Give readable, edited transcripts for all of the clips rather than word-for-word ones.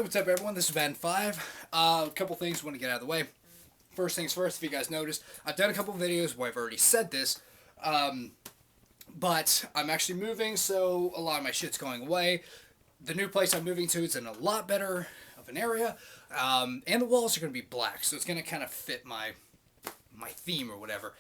what's up everyone, this is Van5. A couple things I want to get out of the way. First things first, if you guys noticed, I've done a couple videos where I've already said this, but I'm actually moving, so a lot of my shit's going away. The new place I'm moving to is in a lot better of an area, and the walls are going to be black, so it's going to kind of fit my theme or whatever.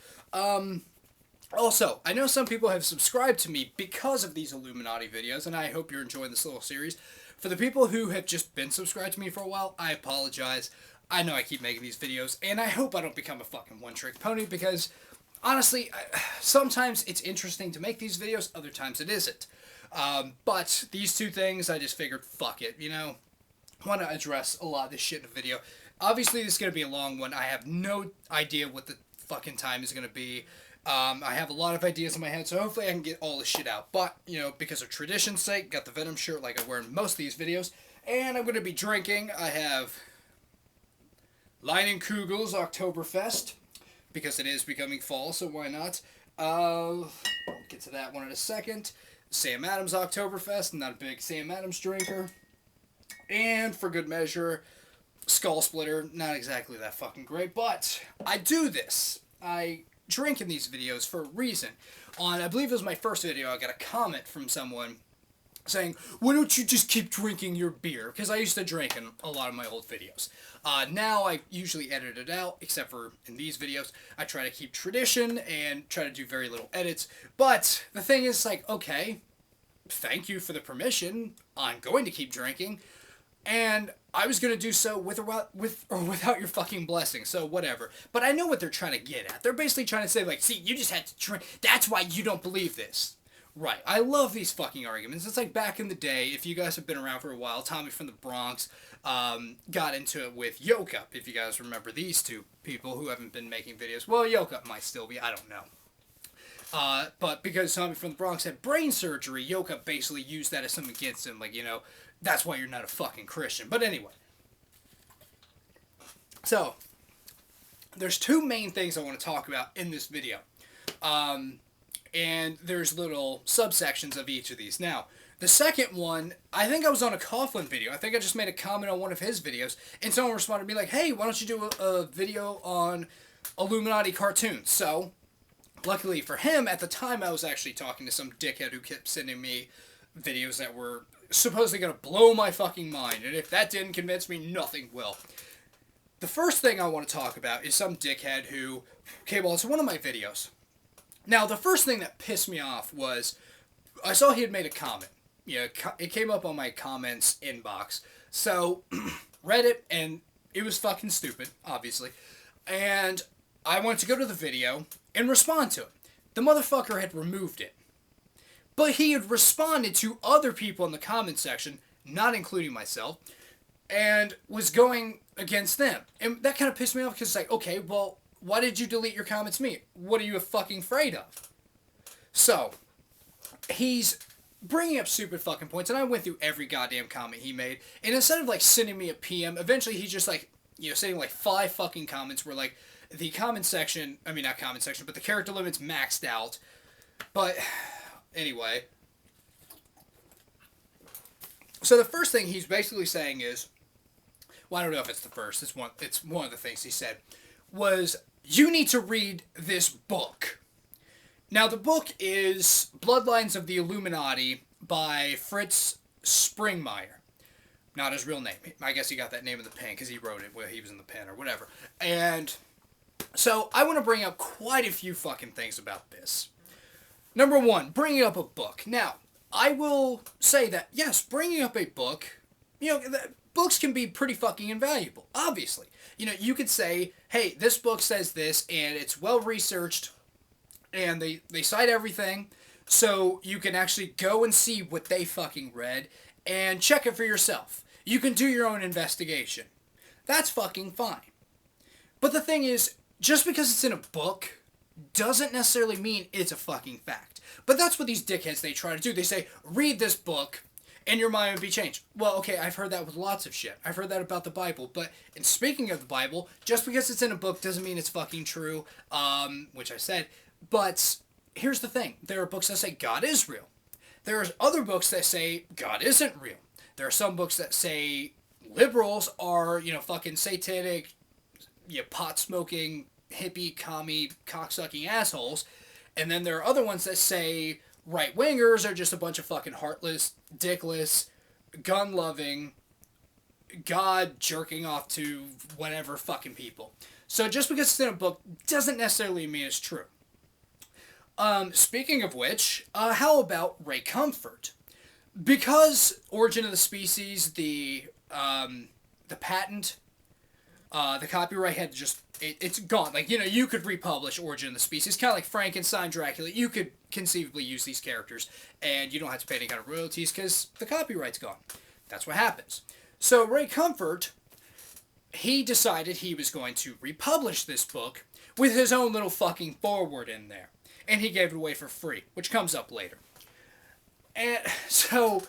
Also, I know some people have subscribed to me because of these Illuminati videos, and I hope you're enjoying this little series. For the people who have just been subscribed to me for a while, I apologize. I know I keep making these videos, and I hope I don't become a fucking one-trick pony, because, honestly, sometimes it's interesting to make these videos, other times it isn't. But these two things, I just figured, fuck it, you know? I want to address a lot of this shit in a video. Obviously, this is going to be a long one. I have no idea what the fucking time is going to be. I have a lot of ideas in my head, so hopefully I can get all this shit out. But, you know, because of tradition's sake, got the Venom shirt like I wear in most of these videos. And I'm going to be drinking. I have Leinenkugels Oktoberfest, because it is becoming fall, so why not? I'll get to that one in a second. Sam Adams Oktoberfest, I'm not a big Sam Adams drinker. And for good measure, Skull Splitter, not exactly that fucking great, but I do this. I drink in these videos for a reason. I believe it was my first video, I got a comment from someone saying, why don't you just keep drinking your beer? Because I used to drink in a lot of my old videos. Now I usually edit it out, except for in these videos. I try to keep tradition and try to do very little edits. But the thing is, like, okay, thank you for the permission. I'm going to keep drinking. And I was going to do so with or without your fucking blessing, so whatever. But I know what they're trying to get at. They're basically trying to say, like, see, you just had to drink. That's why you don't believe this. Right. I love these fucking arguments. It's like back in the day, if you guys have been around for a while, Tommy from the Bronx got into it with Yoke Up, if you guys remember these two people who haven't been making videos. Well, Yoke Up might still be, I don't know. But because Tommy from the Bronx had brain surgery, Yoke Up basically used that as something against him, like, you know, that's why you're not a fucking Christian. But anyway. So, there's two main things I want to talk about in this video. And there's little subsections of each of these. Now, the second one, I think I was on a Coughlin video. I think I just made a comment on one of his videos, and someone responded to me like, hey, why don't you do a video on Illuminati cartoons? So, luckily for him, at the time I was actually talking to some dickhead who kept sending me videos that were supposedly going to blow my fucking mind, and if that didn't convince me, nothing will. The first thing I want to talk about is some dickhead who came on to one of my videos. Now, the first thing that pissed me off was, I saw he had made a comment. Yeah, it came up on my comments inbox. So, read it, and it was fucking stupid, obviously. And I went to go to the video and respond to it. The motherfucker had removed it. But he had responded to other people in the comment section, not including myself, and was going against them. And that kind of pissed me off because it's like, okay, well, why did you delete your comments to me? What are you fucking afraid of? So, he's bringing up stupid fucking points, and I went through every goddamn comment he made, and instead of, like, sending me a PM, eventually he just, like, you know, sending, like, 5 fucking comments where, like, the comment section, I mean, not comment section, but the character limit's maxed out. But anyway, so the first thing he's basically saying is, well, I don't know if it's the first, it's one of the things he said, was, you need to read this book. Now, the book is Bloodlines of the Illuminati by Fritz Springmeier. Not his real name. I guess he got that name in the pen because he wrote it while he was in the pen or whatever. And so I want to bring up quite a few fucking things about this. Number one, bringing up a book. Now, I will say that, yes, bringing up a book, you know, books can be pretty fucking invaluable, obviously. You know, you could say, hey, this book says this, and it's well-researched, and they cite everything, so you can actually go and see what they fucking read, and check it for yourself. You can do your own investigation. That's fucking fine. But the thing is, just because it's in a book doesn't necessarily mean it's a fucking fact. But that's what these dickheads, they try to do. They say, read this book, and your mind will be changed. Well, okay, I've heard that with lots of shit. I've heard that about the Bible. But, and speaking of the Bible, just because it's in a book doesn't mean it's fucking true, which I said. But here's the thing. There are books that say God is real. There are other books that say God isn't real. There are some books that say liberals are, fucking satanic, pot-smoking, hippie, commie, cocksucking assholes. And then there are other ones that say right-wingers are just a bunch of fucking heartless, dickless, gun-loving, God jerking off to whatever fucking people. So just because it's in a book doesn't necessarily mean it's true. Speaking of which, how about Ray Comfort? Because Origin of the Species, the patent, the copyright had just, it's gone. Like, you could republish Origin of the Species, kind of like Frankenstein, Dracula. You could conceivably use these characters, and you don't have to pay any kind of royalties because the copyright's gone. That's what happens. So Ray Comfort, he decided he was going to republish this book with his own little fucking foreword in there. And he gave it away for free, which comes up later. And so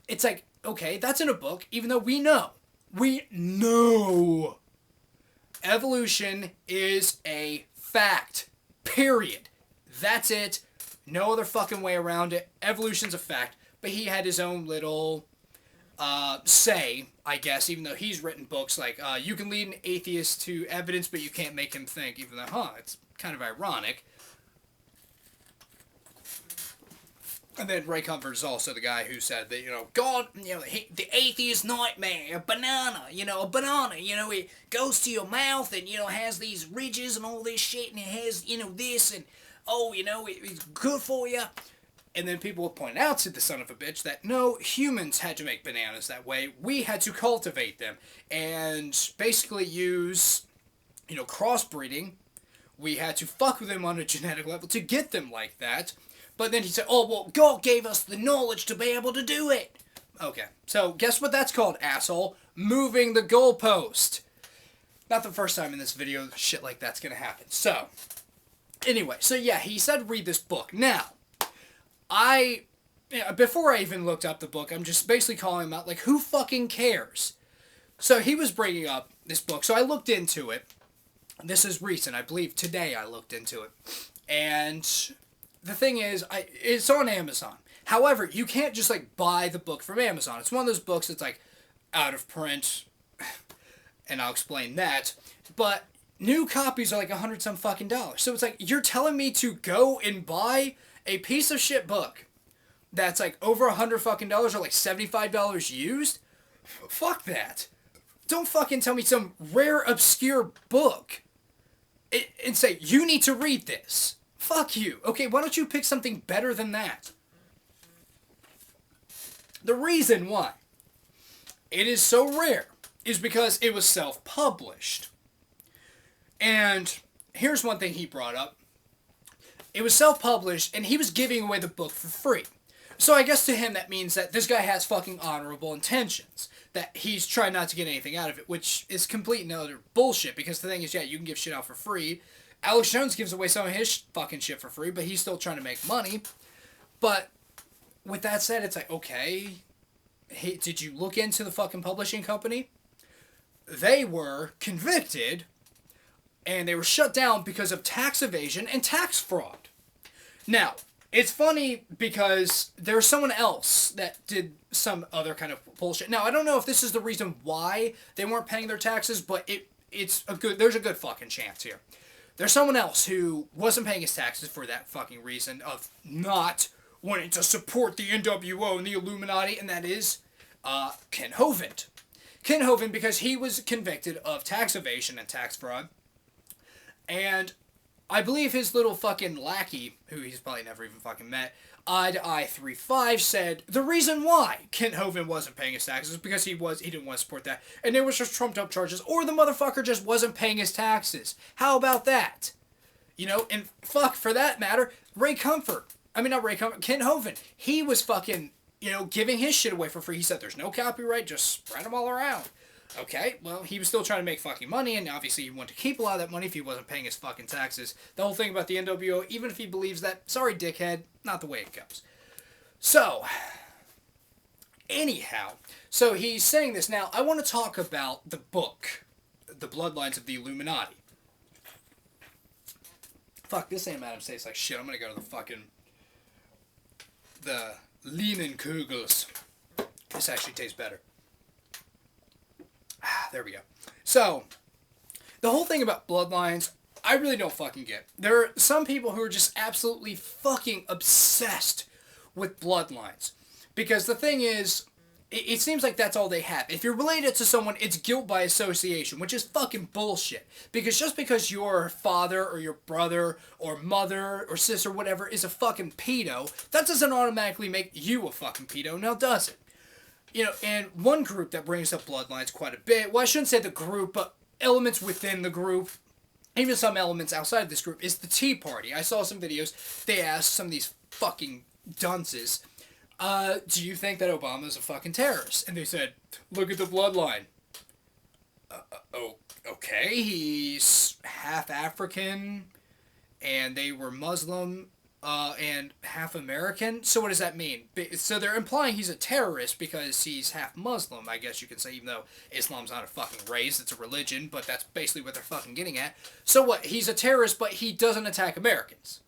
it's like, okay, that's in a book, even though we know evolution is a fact. Period. That's it. No other fucking way around it. Evolution's a fact. But he had his own little say, I guess, even though he's written books like, you can lead an atheist to evidence, but you can't make him think, even though, it's kind of ironic. And then Ray Comfort is also the guy who said that, God, the atheist nightmare, a banana, it goes to your mouth and, has these ridges and all this shit and it has, this and, it's good for you. And then people would point out to the son of a bitch that, no, humans had to make bananas that way. We had to cultivate them and basically use, crossbreeding. We had to fuck with them on a genetic level to get them like that. But then he said, oh, well, God gave us the knowledge to be able to do it. Okay, so guess what that's called, asshole? Moving the goalpost. Not the first time in this video shit like that's going to happen. So, anyway, yeah, he said read this book. Now, before I even looked up the book, I'm just basically calling him out, like, who fucking cares? So he was bringing up this book, so I looked into it. This is recent, I believe today I looked into it. And the thing is, it's on Amazon. However, you can't just, buy the book from Amazon. It's one of those books that's, out of print, and I'll explain that. But new copies are, $100 fucking dollars. So it's you're telling me to go and buy a piece of shit book that's, over $100 fucking dollars or, $75 used? Fuck that. Don't fucking tell me some rare, obscure book and say, you need to read this. Fuck you. Okay, why don't you pick something better than that? The reason why it is so rare is because it was self-published. And here's one thing he brought up. It was self-published, and he was giving away the book for free. So I guess to him that means that this guy has fucking honorable intentions. That he's trying not to get anything out of it, which is complete and utter bullshit. Because the thing is, yeah, you can give shit out for free. Alex Jones gives away some of his fucking shit for free, but he's still trying to make money. But with that said, it's okay, hey, did you look into the fucking publishing company? They were convicted, and they were shut down because of tax evasion and tax fraud. Now, it's funny because there's someone else that did some other kind of bullshit. Now, I don't know if this is the reason why they weren't paying their taxes, but there's a good fucking chance here. There's someone else who wasn't paying his taxes for that fucking reason of not wanting to support the NWO and the Illuminati, and that is Ken Hovind. Ken Hovind, because he was convicted of tax evasion and tax fraud, and I believe his little fucking lackey, who he's probably never even fucking met, I35 said the reason why Ken Hovind wasn't paying his taxes is because he didn't want to support that, and it was just trumped up charges, or the motherfucker just wasn't paying his taxes. How about that? And fuck, for that matter, Ken Hovind, he was fucking, giving his shit away for free. He said there's no copyright, just spread them all around. Okay, well, he was still trying to make fucking money, and obviously he wanted to keep a lot of that money if he wasn't paying his fucking taxes. The whole thing about the NWO, even if he believes that, sorry, dickhead, not the way it goes. So, anyhow, so he's saying this. Now, I want to talk about the book, The Bloodlines of the Illuminati. Fuck, this ain't Adam tastes like shit. I'm gonna go to the Leinenkugels. This actually tastes better. There we go. So, the whole thing about bloodlines, I really don't fucking get. There are some people who are just absolutely fucking obsessed with bloodlines. Because the thing is, it seems like that's all they have. If you're related to someone, it's guilt by association, which is fucking bullshit. Because just because your father or your brother or mother or sister, whatever, is a fucking pedo, that doesn't automatically make you a fucking pedo, now does it? You know, and one group that brings up bloodlines quite a bit, well, I shouldn't say the group, but elements within the group, even some elements outside of this group, is the Tea Party. I saw some videos, they asked some of these fucking dunces, do you think that Obama's a fucking terrorist? And they said, look at the bloodline. Okay, he's half African, and they were Muslim, and half American. So what does that mean? So they're implying he's a terrorist because he's half Muslim, I guess you could say, even though Islam's not a fucking race, it's a religion, but that's basically what they're fucking getting at. So what? He's a terrorist, but he doesn't attack Americans.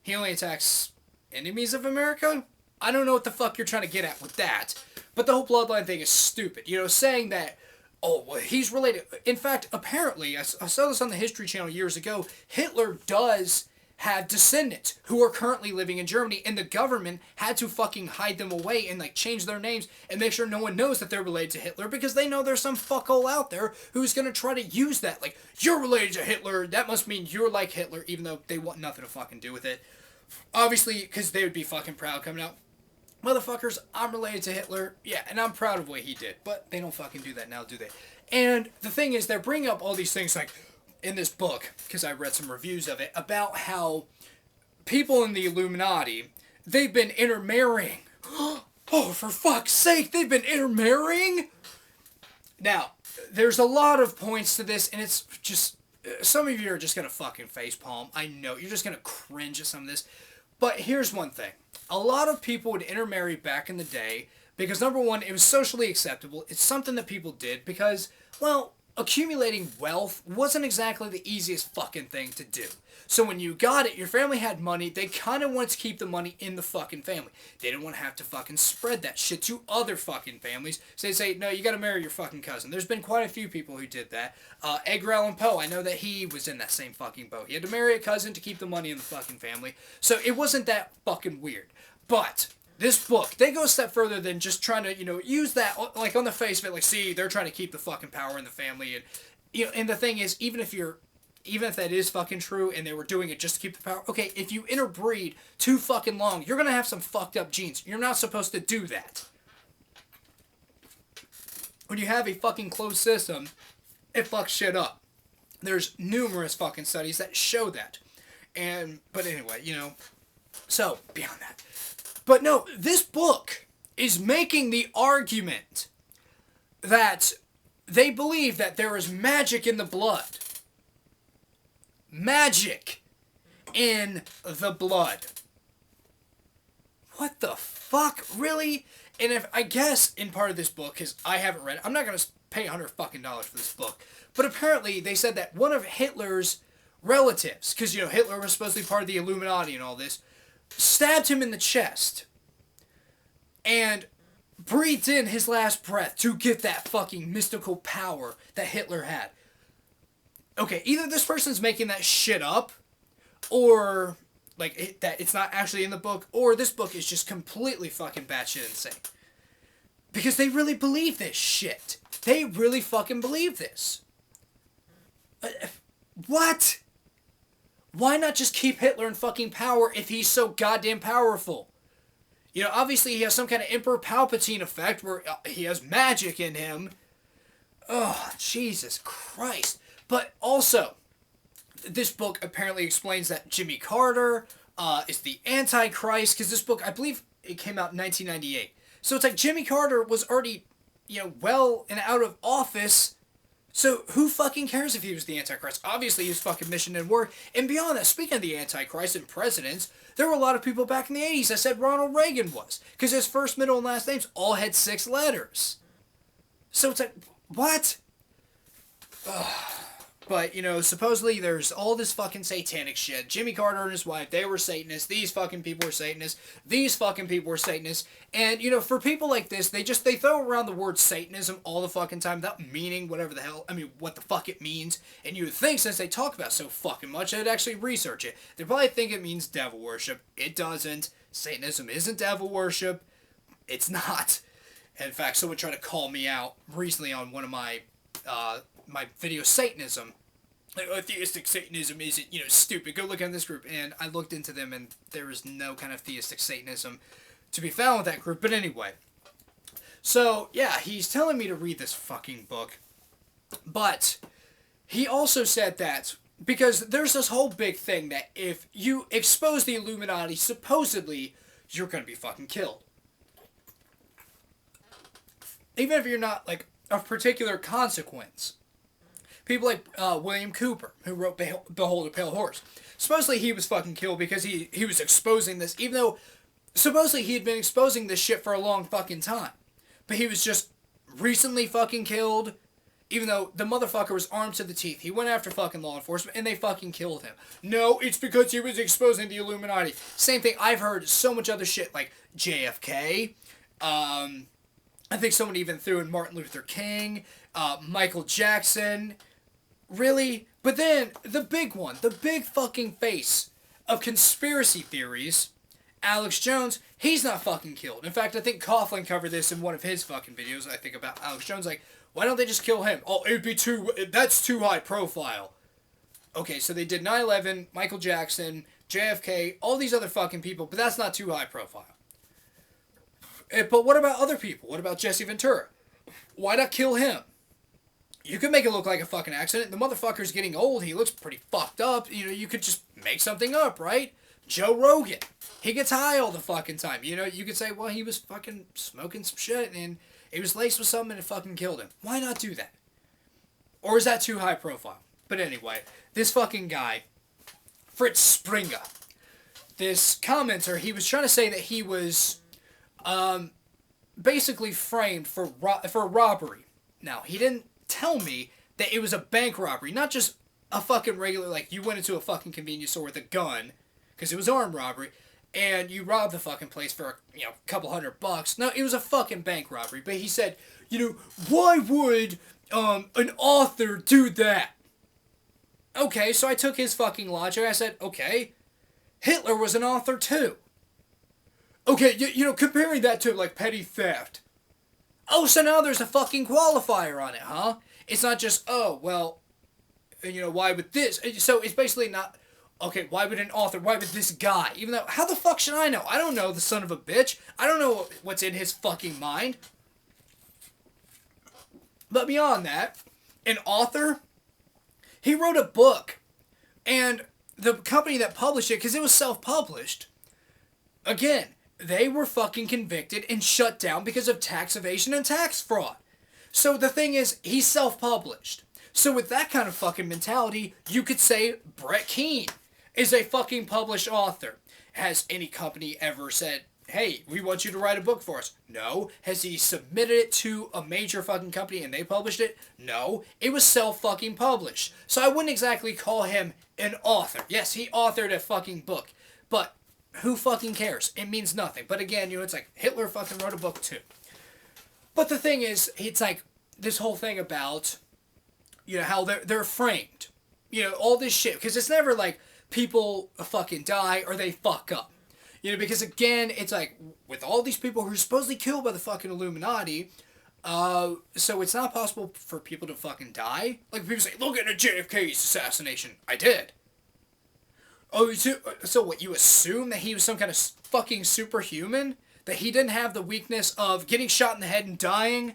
He only attacks enemies of America? I don't know what the fuck you're trying to get at with that. But the whole bloodline thing is stupid. You know, saying that, oh, well, he's related. In fact, apparently, I saw this on the History Channel years ago, Hitler does have descendants who are currently living in Germany, and the government had to fucking hide them away and like change their names and make sure no one knows that they're related to Hitler, because they know there's some fuckhole out there who's going to try to use that. Like, you're related to Hitler, that must mean you're like Hitler, even though they want nothing to fucking do with it. Obviously, because they would be fucking proud coming out, motherfuckers, I'm related to Hitler, yeah, and I'm proud of what he did, but they don't fucking do that now, do they? And the thing is, they're bringing up all these things, like, in this book, because I read some reviews of it, about how people in the Illuminati, they've been intermarrying. Oh, for fuck's sake, they've been intermarrying? Now, there's a lot of points to this, and it's just, some of you are just going to fucking facepalm. I know, you're just going to cringe at some of this. But here's one thing. A lot of people would intermarry back in the day because, number one, it was socially acceptable. It's something that people did because, well, accumulating wealth wasn't exactly the easiest fucking thing to do. So when you got it, your family had money, they kind of wanted to keep the money in the fucking family. They didn't want to have to fucking spread that shit to other fucking families. So they say, no, you gotta marry your fucking cousin. There's been quite a few people who did that. Edgar Allan Poe, I know that he was in that same fucking boat. He had to marry a cousin to keep the money in the fucking family. So it wasn't that fucking weird. But this book, they go a step further than just trying to, you know, use that, like, on the face of it, like, see, they're trying to keep the fucking power in the family, and, you know, and the thing is, even if that is fucking true, and they were doing it just to keep the power, okay, if you interbreed too fucking long, you're gonna have some fucked up genes. You're not supposed to do that. When you have a fucking closed system, it fucks shit up. There's numerous fucking studies that show that. But anyway, you know, so, beyond that. But no, this book is making the argument that they believe that there is magic in the blood. Magic in the blood. What the fuck? Really? And if, I guess, in part of this book, because I haven't read it, I'm not going to pay $100 fucking for this book, but apparently they said that one of Hitler's relatives, because, you know, Hitler was supposed to be part of the Illuminati and all this, stabbed him in the chest and breathed in his last breath to get that fucking mystical power that Hitler had. Okay, either this person's making that shit up, or, like, that it's not actually in the book, or this book is just completely fucking batshit insane. Because they really believe this shit. They really fucking believe this. What? Why not just keep Hitler in fucking power if he's so goddamn powerful? You know, obviously he has some kind of Emperor Palpatine effect where he has magic in him. Oh, Jesus Christ. But also, this book apparently explains that Jimmy Carter is the Antichrist, because this book, I believe it came out in 1998. So it's like Jimmy Carter was already, you know, well and out of office. So who fucking cares if he was the Antichrist? Obviously his fucking mission didn't work. And beyond that, speaking of the Antichrist and presidents, there were a lot of people back in the 80s that said Ronald Reagan was. Because his first, middle, and last names all had 6 letters. So it's like, what? Ugh. But, supposedly there's all this fucking satanic shit. Jimmy Carter and his wife, they were Satanists. These fucking people were Satanists. These fucking people were Satanists. And, for people like this, they throw around the word Satanism all the fucking time without meaning whatever the hell, what the fuck it means. And you would think since they talk about it so fucking much, they'd actually research it. They probably think it means devil worship. It doesn't. Satanism isn't devil worship. It's not. In fact, someone tried to call me out recently on one of my video, Satanism. Like, theistic Satanism isn't, stupid. Go look at this group. And I looked into them, and there is no kind of theistic Satanism to be found with that group. But anyway. So, yeah, he's telling me to read this fucking book. But he also said that, because there's this whole big thing that if you expose the Illuminati, supposedly, you're going to be fucking killed. Even if you're not, like, of particular consequence. People like William Cooper, who wrote Behold a Pale Horse. Supposedly he was fucking killed because he was exposing this, even though supposedly he had been exposing this shit for a long fucking time. But he was just recently fucking killed, even though the motherfucker was armed to the teeth. He went after fucking law enforcement, and they fucking killed him. No, it's because he was exposing the Illuminati. Same thing, I've heard so much other shit, like JFK, I think someone even threw in Martin Luther King, Michael Jackson. Really? But then, the big one, the big fucking face of conspiracy theories, Alex Jones, he's not fucking killed. In fact, I think Coughlin covered this in one of his fucking videos, I think, about Alex Jones. Like, why don't they just kill him? Oh, that's too high profile. Okay, so they did 9/11, Michael Jackson, JFK, all these other fucking people, but that's not too high profile. But what about other people? What about Jesse Ventura? Why not kill him? You could make it look like a fucking accident. The motherfucker's getting old. He looks pretty fucked up. You could just make something up, right? Joe Rogan. He gets high all the fucking time. You could say, well, he was fucking smoking some shit and he was laced with something and it fucking killed him. Why not do that? Or is that too high profile? But anyway, this fucking guy, Fritz Springer, this commenter, he was trying to say that he was basically framed for robbery. Now, he didn't tell me that it was a bank robbery, not just a fucking regular, like, you went into a fucking convenience store with a gun, because it was armed robbery, and you robbed the fucking place for, a couple $100. No, it was a fucking bank robbery. But he said, why would an author do that? Okay, so I took his fucking logic. I said, okay, Hitler was an author too. Okay, comparing that to, like, petty theft. Oh, so now there's a fucking qualifier on it, huh? It's not just, oh, well, why would this? So it's basically not, okay, why would this guy? Even though, how the fuck should I know? I don't know, the son of a bitch. I don't know what's in his fucking mind. But beyond that, an author, he wrote a book. And the company that published it, because it was self-published, again, they were fucking convicted and shut down because of tax evasion and tax fraud. So the thing is, he's self-published. So with that kind of fucking mentality, you could say Brett Keane is a fucking published author. Has any company ever said, hey, we want you to write a book for us? No. Has he submitted it to a major fucking company and they published it? No. It was self-fucking published. So I wouldn't exactly call him an author. Yes, he authored a fucking book. But who fucking cares? It means nothing. But again, it's like Hitler fucking wrote a book too. But the thing is, it's like this whole thing about, how they're framed. All this shit. Because it's never like people fucking die or they fuck up. Because again, it's like, with all these people who are supposedly killed by the fucking Illuminati, so it's not possible for people to fucking die? Like, people say, look at JFK's assassination. I did. Oh, so what, you assume that he was some kind of fucking superhuman? That he didn't have the weakness of getting shot in the head and dying?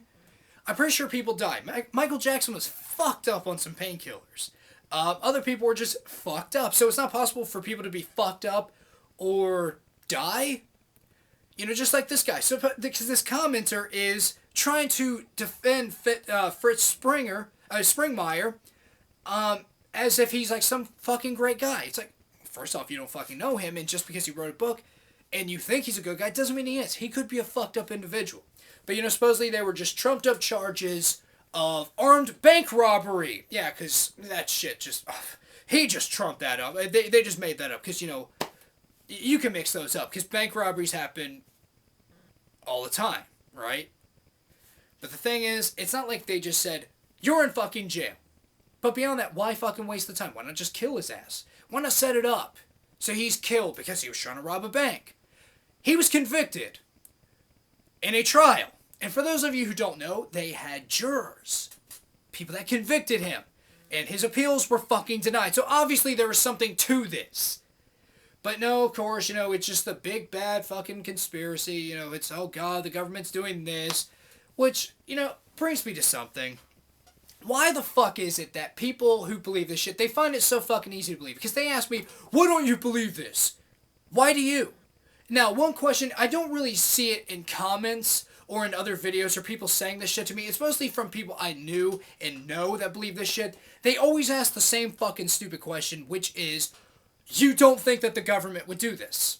I'm pretty sure people died. Michael Jackson was fucked up on some painkillers. Other people were just fucked up. So it's not possible for people to be fucked up or die? Just like this guy. So, because this commenter is trying to defend Fritz Springmeier, as if he's like some fucking great guy. It's like, first off, you don't fucking know him, and just because he wrote a book and you think he's a good guy doesn't mean he is. He could be a fucked up individual. But supposedly they were just trumped up charges of armed bank robbery. Yeah, because that shit just... he just trumped that up. They just made that up because, you know, you can mix those up because bank robberies happen all the time, right? But the thing is, it's not like they just said, you're in fucking jail. But beyond that, why fucking waste the time? Why not just kill his ass? Why not set it up so he's killed because he was trying to rob a bank? He was convicted in a trial. And for those of you who don't know, they had jurors. People that convicted him. And his appeals were fucking denied. So obviously there was something to this. But no, of course, you know, it's just a big bad fucking conspiracy. You know, it's, oh God, the government's doing this. Which, you know, brings me to something. Why the fuck is it that people who believe this shit, they find it so fucking easy to believe? Because they ask me, why don't you believe this? Why do you? Now, one question, I don't really see it in comments or in other videos or people saying this shit to me. It's mostly from people I knew and know that believe this shit. They always ask the same fucking stupid question, which is, you don't think that the government would do this?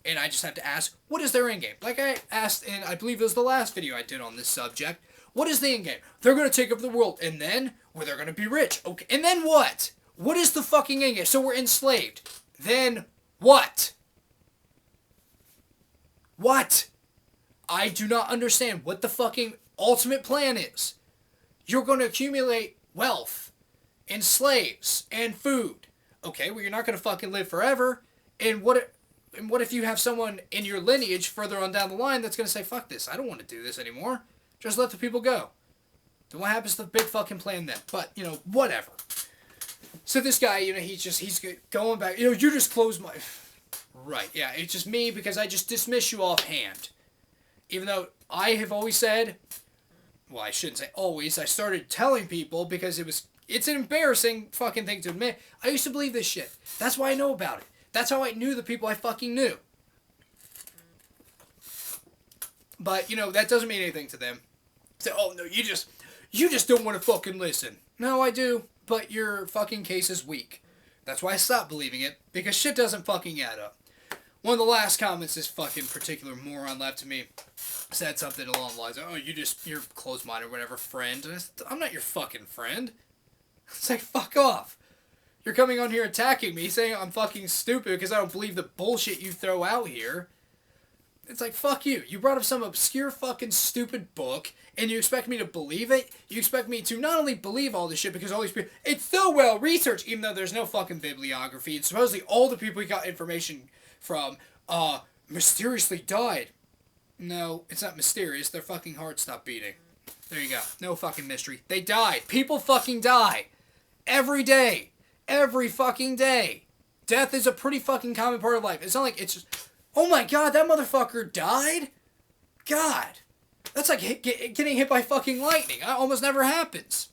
And I just have to ask, what is their end game? Like I asked in, I believe it was the last video I did on this subject. What is the end game? They're going to take over the world. And then, well, they're going to be rich. Okay. And then what? What is the fucking end game? So we're enslaved. Then what? What? I do not understand what the fucking ultimate plan is. You're going to accumulate wealth and slaves and food. Okay, well, you're not going to fucking live forever. And what if you have someone in your lineage further on down the line that's going to say, fuck this, I don't want to do this anymore. Just let the people go. Then what happens to the big fucking plan then? But, you know, whatever. So this guy, you know, he's going back. You know, you just closed my... Right, yeah, it's just me because I just dismiss you offhand. Even though I have always said... Well, I shouldn't say always. I started telling people because it's an embarrassing fucking thing to admit. I used to believe this shit. That's why I know about it. That's how I knew the people I fucking knew. But, you know, that doesn't mean anything to them. Say, oh, no, you just don't want to fucking listen. No, I do, but your fucking case is weak. That's why I stopped believing it, because shit doesn't fucking add up. One of the last comments this fucking particular moron left to me said something along the lines of, oh, you're closed-minded or whatever, friend. And I said, I'm not your fucking friend. It's like, fuck off. You're coming on here attacking me, saying I'm fucking stupid because I don't believe the bullshit you throw out here. It's like, fuck you. You brought up some obscure fucking stupid book, and you expect me to believe it? You expect me to not only believe all this shit, because all these people... It's so well researched, even though there's no fucking bibliography. And supposedly all the people he got information from, mysteriously died. No, it's not mysterious. Their fucking heart stopped beating. There you go. No fucking mystery. They died. People fucking die. Every day. Every fucking day. Death is a pretty fucking common part of life. It's not like it's just... Oh my God, that motherfucker died? God. That's like getting hit by fucking lightning. That almost never happens.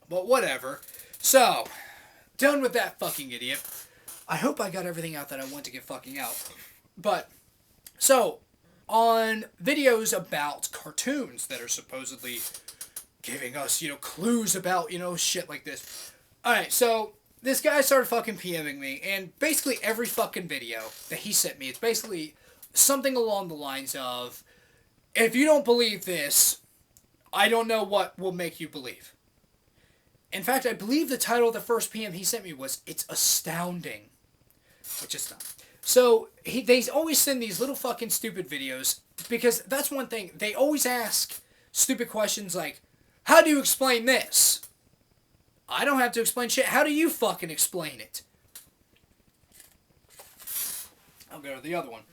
But whatever. So, done with that fucking idiot. I hope I got everything out that I want to get fucking out. But, so, on videos about cartoons that are supposedly giving us, you know, clues about, you know, shit like this. Alright, so... This guy started fucking PMing me, and basically every fucking video that he sent me, it's basically something along the lines of, if you don't believe this, I don't know what will make you believe. In fact, I believe the title of the first PM he sent me was, It's Astounding. Which is not. So, they always send these little fucking stupid videos, because that's one thing, they always ask stupid questions like, how do you explain this? I don't have to explain shit. How do you fucking explain it? I'll go to the other one.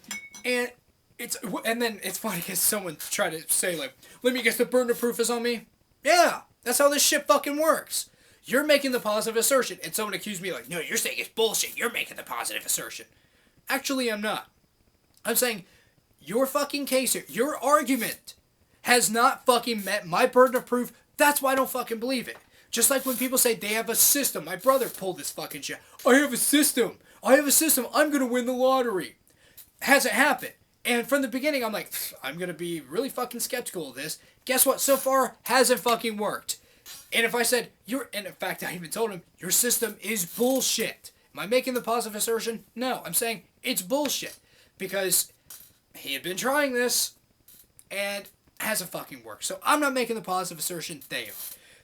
And then it's funny because someone tried to say, like, let me guess the burden of proof is on me? Yeah, that's how this shit fucking works. You're making the positive assertion, and someone accused me like, no, you're saying it's bullshit. You're making the positive assertion. Actually, I'm not. I'm saying your fucking case here, your argument has not fucking met my burden of proof. That's why I don't fucking believe it. Just like when people say they have a system. My brother pulled this fucking shit. I have a system. I have a system. I'm going to win the lottery. Hasn't happened. And from the beginning, I'm like, I'm going to be really fucking skeptical of this. Guess what? So far, hasn't fucking worked. And if I said, and in fact, I even told him, your system is bullshit. Am I making the positive assertion? No, I'm saying it's bullshit. Because he had been trying this, and hasn't fucking worked. So I'm not making the positive assertion, they are.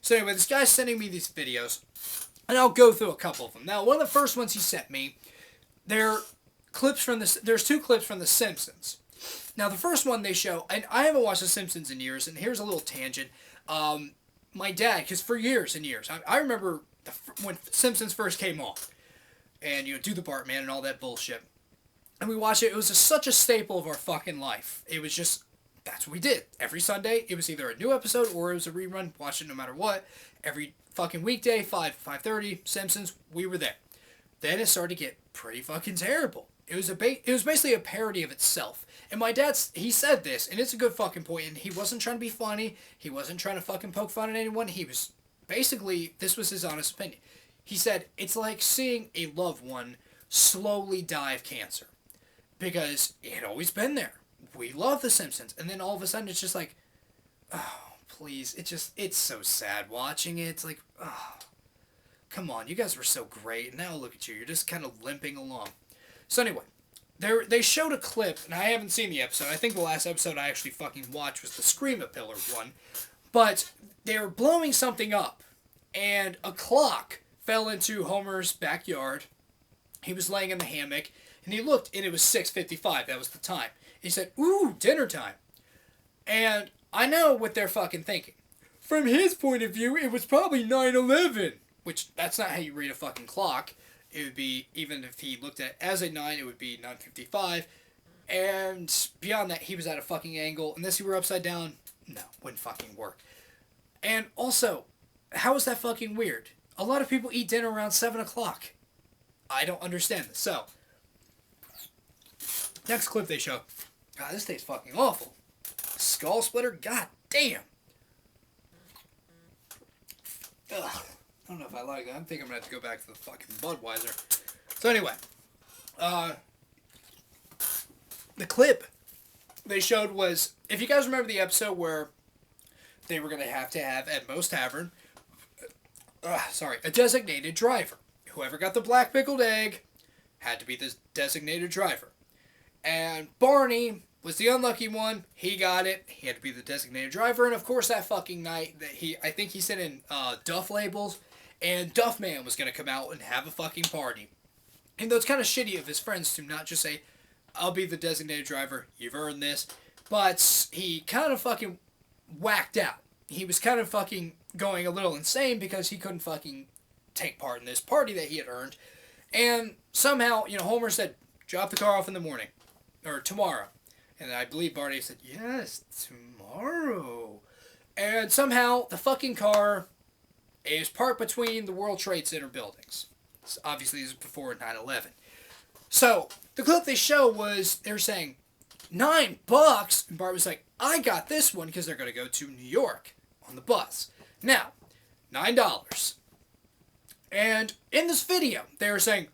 So anyway, this guy's sending me these videos, and I'll go through a couple of them. Now, one of the first ones he sent me, there's 2 clips from The Simpsons. Now, the first one they show, and I haven't watched The Simpsons in years, and here's a little tangent. My dad, because for years and years, I remember when Simpsons first came on, and do the Bartman and all that bullshit, and we watched it. It was such a staple of our fucking life. It was just, that's what we did. Every Sunday, it was either a new episode or it was a rerun. Watch it no matter what. Every fucking weekday, 5:30, Simpsons, we were there. Then it started to get pretty fucking terrible. It was basically a parody of itself. And my dad, he said this, and it's a good fucking point, and he wasn't trying to be funny. He wasn't trying to fucking poke fun at anyone. He was, basically, this was his honest opinion. He said, it's like seeing a loved one slowly die of cancer. Because it had always been there. We love The Simpsons. And then all of a sudden, it's just like, oh, please. It's so sad watching it. It's like, oh, come on. You guys were so great. Now look at you. You're just kind of limping along. So anyway, they showed a clip, and I haven't seen the episode. I think the last episode I actually fucking watched was the Scream-A-Pillar one. But they were blowing something up, and a clock fell into Homer's backyard. He was laying in the hammock, and he looked, and it was 6:55. That was the time. He said, ooh, dinner time. And I know what they're fucking thinking. From his point of view, it was probably 9/11. Which, that's not how you read a fucking clock. It would be, even if he looked at it as a 9, it would be 9:55. And beyond that, he was at a fucking angle. Unless he were upside down, no, wouldn't fucking work. And also, how is that fucking weird? A lot of people eat dinner around 7 o'clock. I don't understand this. So, next clip they show. God, this tastes fucking awful. Skull splitter? God damn. Ugh. I don't know if I like that. I think I'm going to have to go back to the fucking Budweiser. So anyway. The clip they showed was, if you guys remember the episode where they were going to have at Moe's Tavern, a designated driver. Whoever got the black pickled egg had to be the designated driver. And Barney was the unlucky one. He got it. He had to be the designated driver. And of course that fucking night, I think he sent in Duff labels. And Duff Man was going to come out and have a fucking party. And though it's kind of shitty of his friends to not just say, I'll be the designated driver, you've earned this. But he kind of fucking whacked out. He was kind of fucking going a little insane because he couldn't fucking take part in this party that he had earned. And somehow, Homer said, drop the car off in the morning. Or tomorrow. And I believe Barney said, yes, tomorrow. And somehow, the fucking car is parked between the World Trade Center buildings. So obviously, this is before 9/11. So, the clip they show was, they were saying, $9? And Bart was like, I got this one because they're going to go to New York on the bus. Now, $9. And in this video, they were saying,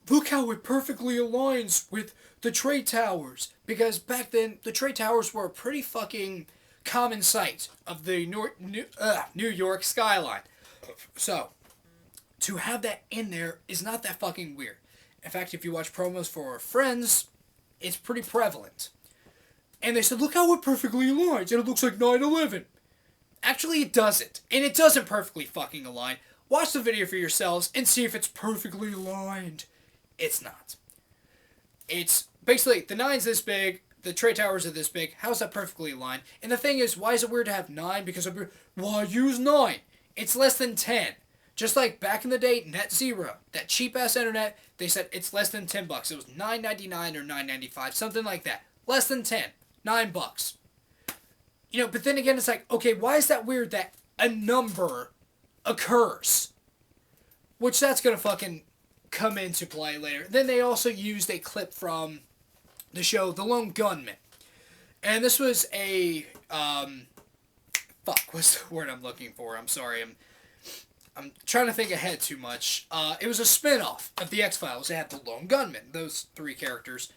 look how it perfectly aligns with the trade towers. Because back then, the trade towers were a pretty fucking common sight of the New York skyline. So, to have that in there is not that fucking weird. In fact, if you watch promos for Friends, it's pretty prevalent. And they said, look how it perfectly aligns, and it looks like 9/11. Actually, it doesn't. And it doesn't perfectly fucking align. Watch the video for yourselves and see if it's perfectly aligned. It's not. It's basically, the 9's this big, the trade towers are this big. How's that perfectly aligned? And the thing is, why is it weird to have 9? Because why use 9? It's less than 10. Just like back in the day, Net Zero, that cheap-ass internet, they said it's less than $10. It was $9.99 or $9.95, something like that. Less than 10. $9. But then again, it's like, okay, why is that weird that a number occurs? Which that's going to fucking come into play later. Then they also used a clip from the show The Lone Gunman. And this was a, what's the word I'm looking for? I'm sorry, I'm trying to think ahead too much. It was a spin-off of The X-Files. They had The Lone Gunman, those 3 characters.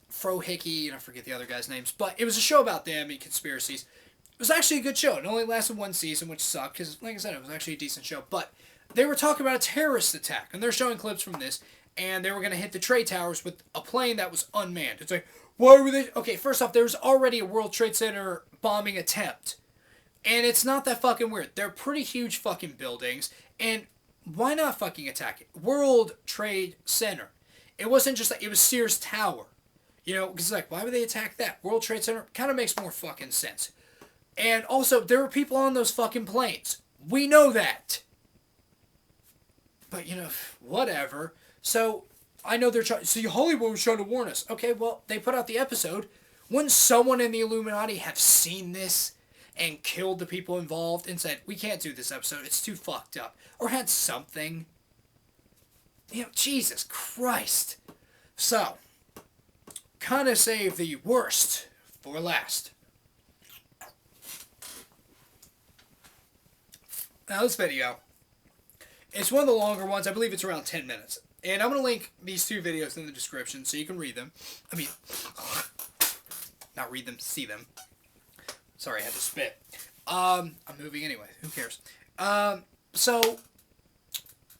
Fro Hickey, and I forget the other guys' names. But it was a show about them and conspiracies. It was actually a good show. It only lasted 1 season, which sucked, because, like I said, it was actually a decent show. But they were talking about a terrorist attack, and they're showing clips from this, and they were going to hit the trade towers with a plane that was unmanned. It's like, Why were they... Okay, first off, there's already a World Trade Center bombing attempt. And it's not that fucking weird. They're pretty huge fucking buildings. And why not fucking attack it? World Trade Center. It wasn't just like... It was Sears Tower. You know, because like, why would they attack that? World Trade Center kind of makes more fucking sense. And also, there were people on those fucking planes. We know that. But, you know, whatever. So, I know they're trying... See, Hollywood was trying to warn us. Okay, well, they put out the episode. Wouldn't someone in the Illuminati have seen this and killed the people involved and said, we can't do this episode, it's too fucked up? Or had something? You know, Jesus Christ. So, kind of save the worst for last. Now, this video, it's one of the longer ones. I believe it's around 10 minutes. And I'm going to link these two videos in the description so you can read them. I mean, not read them, see them. Sorry, I had to spit. I'm moving anyway. Who cares? So,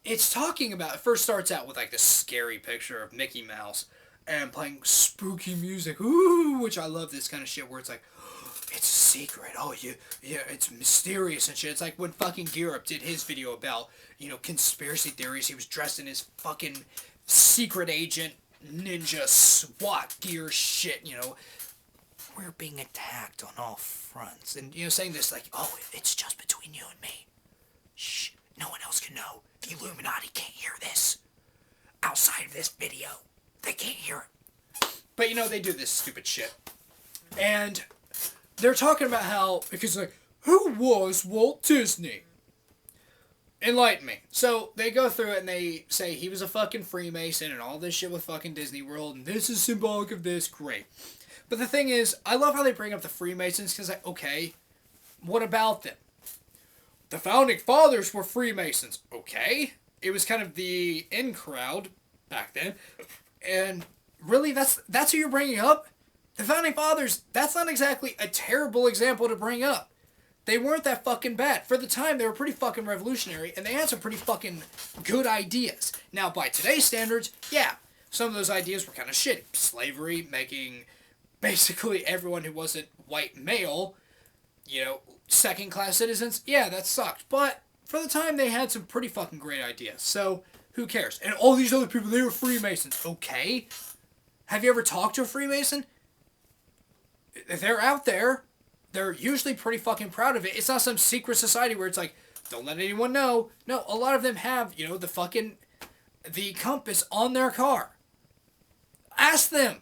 it's talking about... It first starts out with, like, this scary picture of Mickey Mouse and playing spooky music. Ooh, which I love this kind of shit where it's like... It's a secret. Oh, yeah, it's mysterious and shit. It's like when fucking Gear did his video about, you know, conspiracy theories. He was dressed in his fucking secret agent ninja SWAT gear shit, you know. We're being attacked on all fronts. And, you know, saying this like, oh, it's just between you and me. Shh, no one else can know. The Illuminati can't hear this. Outside of this video, they can't hear it. But, you know, they do this stupid shit. And... they're talking about how, because like, who was Walt Disney? Enlighten me. So, they go through it and they say he was a fucking Freemason and all this shit with fucking Disney World, and this is symbolic of this, great. But the thing is, I love how they bring up the Freemasons, because like, okay, what about them? The Founding Fathers were Freemasons, okay? It was kind of the in crowd back then, and really, that's who you're bringing up? The Founding Fathers, that's not exactly a terrible example to bring up. They weren't that fucking bad. For the time, they were pretty fucking revolutionary, and they had some pretty fucking good ideas. Now, by today's standards, yeah, some of those ideas were kind of shitty. Slavery, making basically everyone who wasn't white male, you know, second-class citizens, yeah, that sucked. But for the time, they had some pretty fucking great ideas. So, who cares? And all these other people, they were Freemasons. Okay. Have you ever talked to a Freemason? They're out there. They're usually pretty fucking proud of it. It's not some secret society where it's like, don't let anyone know. No, a lot of them have, you know, the compass on their car. Ask them.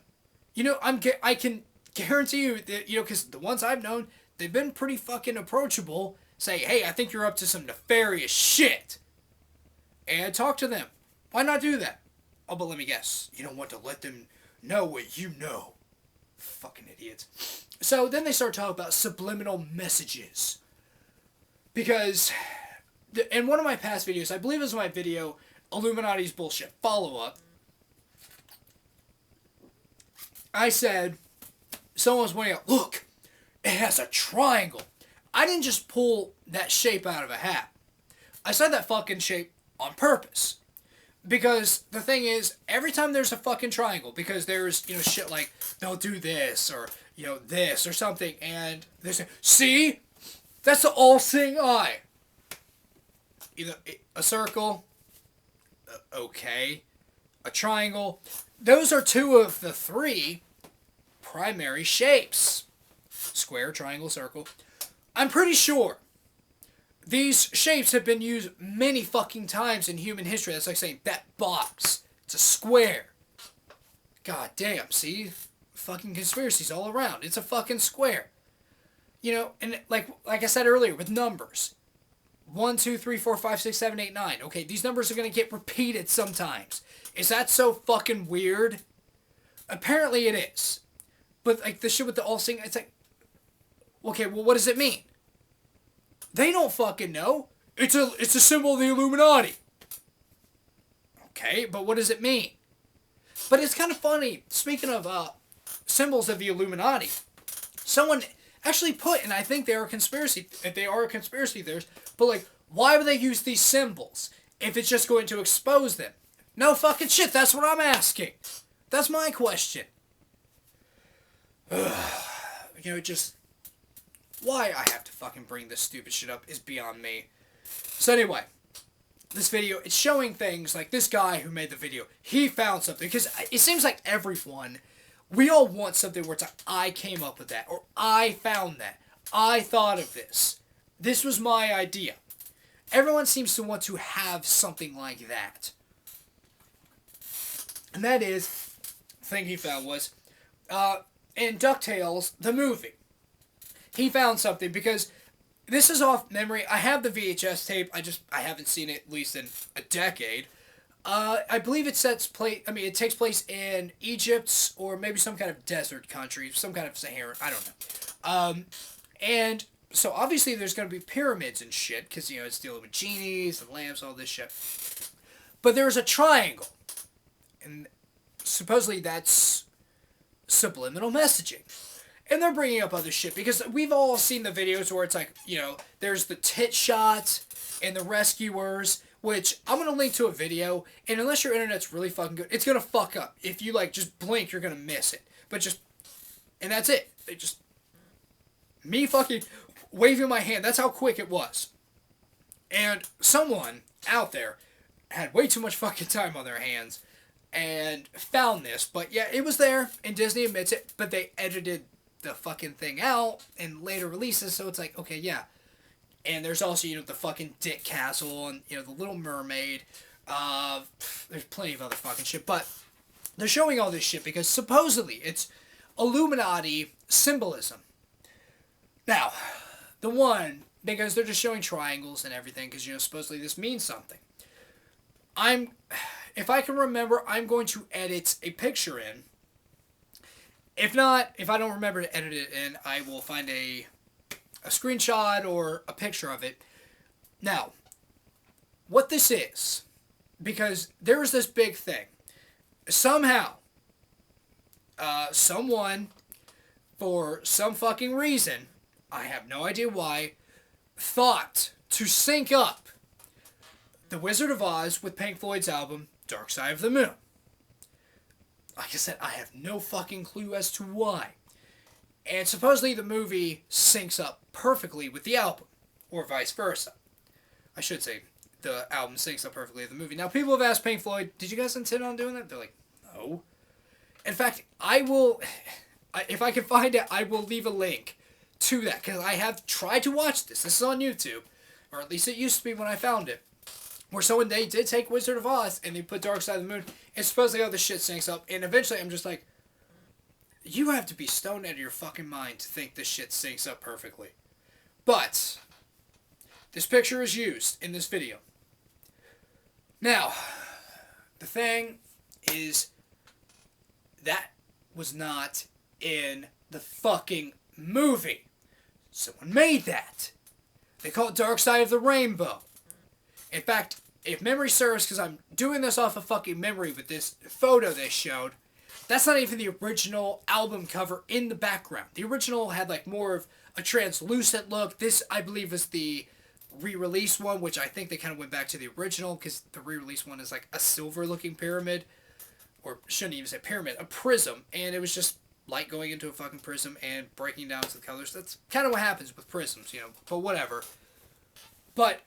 You know, I can guarantee you that, you know, because the ones I've known, they've been pretty fucking approachable. Say, hey, I think you're up to some nefarious shit. And talk to them. Why not do that? Oh, but let me guess. You don't want to let them know what you know. Fucking idiots. So then they start talking about subliminal messages. Because in one of my past videos, I believe it was my video, Illuminati's Bullshit Follow-Up, I said, someone was pointing out, look, it has a triangle. I didn't just pull that shape out of a hat. I said that fucking shape on purpose. Because the thing is, every time there's a fucking triangle, because there's, you know, shit like, they'll do this, or, you know, this, or something, and they say, see? That's the all-seeing eye. Either a circle, okay, a triangle. Those are two of the three primary shapes. Square, triangle, circle. I'm pretty sure these shapes have been used many fucking times in human history. That's like saying, that box, it's a square. God damn, see? Fucking conspiracies all around. It's a fucking square. You know, and like I said earlier, with numbers. 1, 2, 3, 4, 5, 6, 7, 8, 9. Okay, these numbers are going to get repeated sometimes. Is that so fucking weird? Apparently it is. But like the shit with the all-seeing, it's like, okay, well what does it mean? They don't fucking know. It's a symbol of the Illuminati. Okay, but what does it mean? But it's kind of funny. Speaking of symbols of the Illuminati, someone actually put, and I think they are a conspiracy theorist, but like, why would they use these symbols if it's just going to expose them? No fucking shit. That's what I'm asking. That's my question. Just why I have to fucking bring this stupid shit up is beyond me. So anyway, this video, it's showing things like this guy who made the video, he found something, because it seems like everyone, we all want something where it's like, I came up with that, or I found that, I thought of this, this was my idea. Everyone seems to want to have something like that. And that is, the thing he found was, in DuckTales, the movie, he found something, because this is off memory. I have the VHS tape. I haven't seen it at least in a decade. I believe it it takes place in Egypt or maybe some kind of desert country, some kind of Sahara. I don't know. And so obviously there's going to be pyramids and shit because it's dealing with genies and lamps, all this shit. But there's a triangle, and supposedly that's subliminal messaging. And they're bringing up other shit, because we've all seen the videos where it's like, there's the tit shot and the rescuers, which I'm going to link to a video, and unless your internet's really fucking good, it's going to fuck up. If you, just blink, you're going to miss it. And that's it. Me fucking waving my hand, that's how quick it was. And someone out there had way too much fucking time on their hands and found this, but yeah, it was there, and Disney admits it, but they edited the fucking thing out in later releases, so it's like, okay, yeah. And there's also, the fucking Dick Castle and, the Little Mermaid. There's plenty of other fucking shit, but they're showing all this shit because supposedly it's Illuminati symbolism. Now, because they're just showing triangles and everything, because, supposedly this means something. If I can remember, I'm going to edit a picture in. If not, if I don't remember to edit it in, I will find a screenshot or a picture of it. Now, what this is, because there is this big thing. Somehow, someone, for some fucking reason, I have no idea why, thought to sync up The Wizard of Oz with Pink Floyd's album, Dark Side of the Moon. Like I said, I have no fucking clue as to why. And supposedly the movie syncs up perfectly with the album, or vice versa. I should say, the album syncs up perfectly with the movie. Now, people have asked Pink Floyd, did you guys intend on doing that? They're like, no. In fact, if I can find it, I will leave a link to that, because I have tried to watch this. This is on YouTube, or at least it used to be when I found it. Where someone, they did take Wizard of Oz and they put Dark Side of the Moon, and supposedly all this shit syncs up, and eventually I'm just like, you have to be stoned out of your fucking mind to think this shit syncs up perfectly. But this picture is used in this video. Now, the thing is, that was not in the fucking movie. Someone made that. They call it Dark Side of the Rainbow. In fact, if memory serves, because I'm doing this off of fucking memory with this photo they showed, that's not even the original album cover in the background. The original had more of a translucent look. This, I believe, is the re-release one, which I think they kind of went back to the original, because the re-release one is a silver-looking pyramid. Or shouldn't even say pyramid, a prism. And it was just light going into a fucking prism and breaking down to the colors. That's kind of what happens with prisms, but whatever. But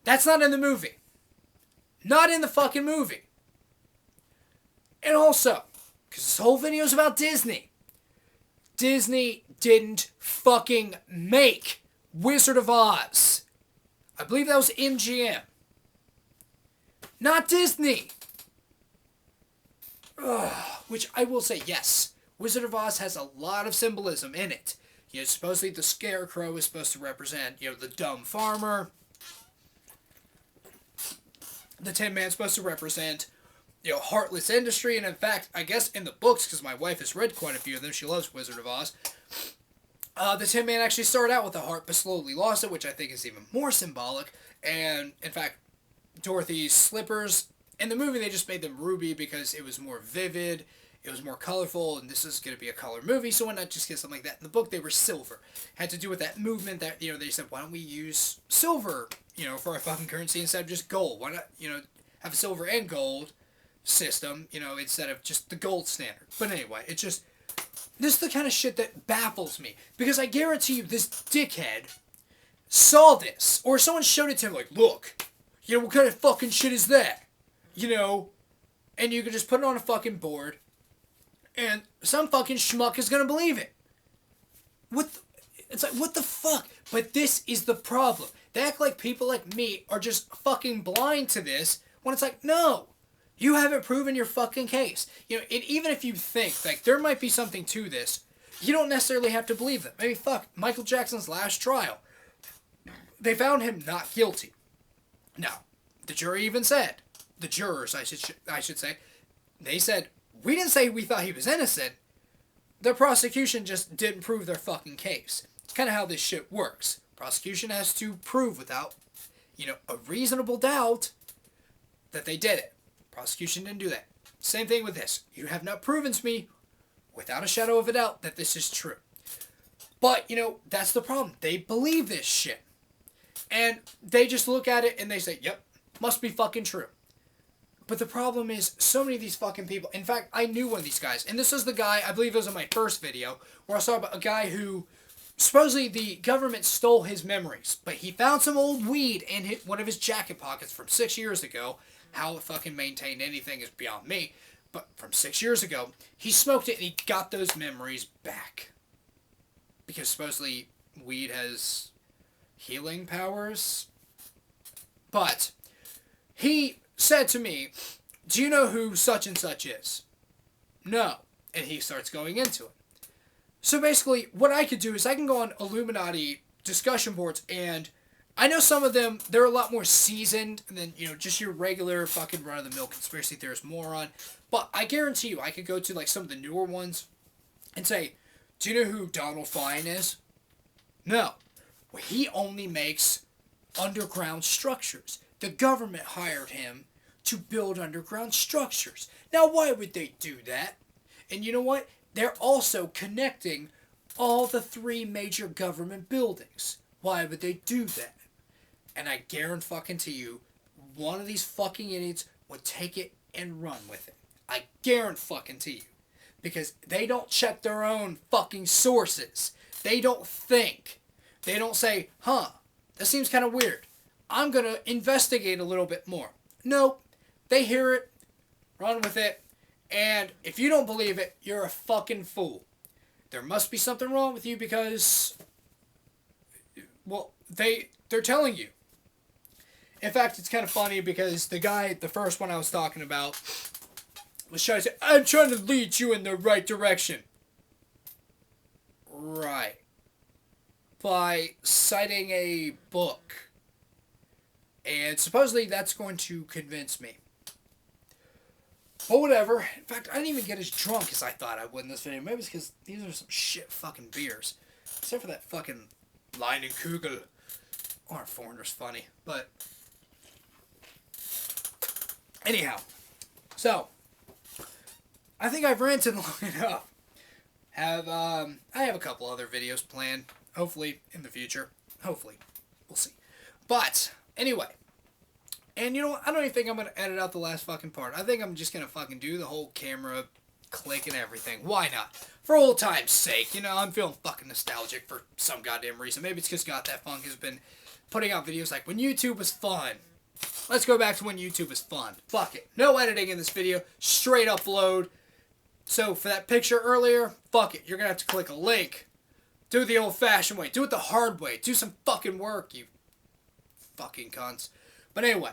that's not in the movie. Not in the fucking movie. And also, because this whole video is about Disney. Disney didn't fucking make Wizard of Oz. I believe that was MGM. Not Disney. Which I will say, yes, Wizard of Oz has a lot of symbolism in it. Supposedly the scarecrow is supposed to represent, the dumb farmer. The Tin Man's supposed to represent, heartless industry. And in fact, I guess in the books, because my wife has read quite a few of them, she loves Wizard of Oz. The Tin Man actually started out with a heart, but slowly lost it, which I think is even more symbolic. And in fact, Dorothy's slippers, in the movie they just made them ruby because it was more vivid, it was more colorful, and this is going to be a color movie, so why not just get something like that? In the book, they were silver. Had to do with that movement that, they said, why don't we use silver, for our fucking currency instead of just gold? Why not, have a silver and gold system, instead of just the gold standard? But anyway, it's just, This is the kind of shit that baffles me. Because I guarantee you this dickhead saw this. Or someone showed it to him like, look, you know, what kind of fucking shit is that? You know? And you can just put it on a fucking board. And some fucking schmuck is gonna believe it. It's like, what the fuck? But this is the problem. They act like people like me are just fucking blind to this. When it's like, no. You haven't proven your fucking case. You know, and even if you think, like, there might be something to this, you don't necessarily have to believe them. Maybe, fuck, Michael Jackson's last trial. They found him not guilty. Now, the jury even said, the jurors, I should say, they said, we didn't say we thought he was innocent. The prosecution just didn't prove their fucking case. It's kind of how this shit works. Prosecution has to prove without, you know, a reasonable doubt that they did it. Prosecution didn't do that. Same thing with this. You have not proven to me, without a shadow of a doubt, that this is true. But, you know, that's the problem. They believe this shit. And they just look at it and they say, yep, must be fucking true. But the problem is, so many of these fucking people... In fact, I knew one of these guys. And this is the guy, I believe it was in my first video, where I saw about a guy who... Supposedly, the government stole his memories. But he found some old weed in one of his jacket pockets from 6 years ago. How it fucking maintained anything is beyond me. But from 6 years ago, he smoked it and he got those memories back. Because supposedly weed has healing powers. But he said to me, do you know who such and such is? No. And he starts going into it. So basically, what I could do is I can go on Illuminati discussion boards and... I know some of them, they're a lot more seasoned than, you know, just your regular fucking run-of-the-mill conspiracy theorist moron. But I guarantee you, I could go to, like, some of the newer ones and say, do you know who Donald Fine is? No. Well, he only makes underground structures. The government hired him to build underground structures. Now, why would they do that? And you know what? They're also connecting all the 3 major government buildings. Why would they do that? And I guarantee you, one of these fucking idiots would take it and run with it. I guarantee you. Because they don't check their own fucking sources. They don't think. They don't say, huh, that seems kind of weird. I'm going to investigate a little bit more. Nope. They hear it, run with it, and if you don't believe it, you're a fucking fool. There must be something wrong with you because, well, they're telling you. In fact, it's kind of funny because the guy, the first one I was talking about, was trying to say, I'm trying to lead you in the right direction. Right. By citing a book. And supposedly that's going to convince me. But whatever. In fact, I didn't even get as drunk as I thought I would in this video. Maybe it's because these are some shit fucking beers. Except for that fucking Leinenkugel. Or Foreigner's funny. But anyhow. So, I think I've ranted long enough. I have a couple other videos planned. Hopefully in the future. Hopefully. We'll see. But anyway. And you know what? I don't even think I'm going to edit out the last fucking part. I think I'm just going to fucking do the whole camera click and everything. Why not? For old time's sake. You know, I'm feeling fucking nostalgic for some goddamn reason. Maybe it's because Got That Funk has been putting out videos like when YouTube was fun. Let's go back to when YouTube was fun. Fuck it. No editing in this video. Straight upload. So for that picture earlier, fuck it. You're going to have to click a link. Do it the old-fashioned way. Do it the hard way. Do some fucking work, you fucking cunts. But anyway,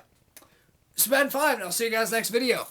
this has been 5, and I'll see you guys next video.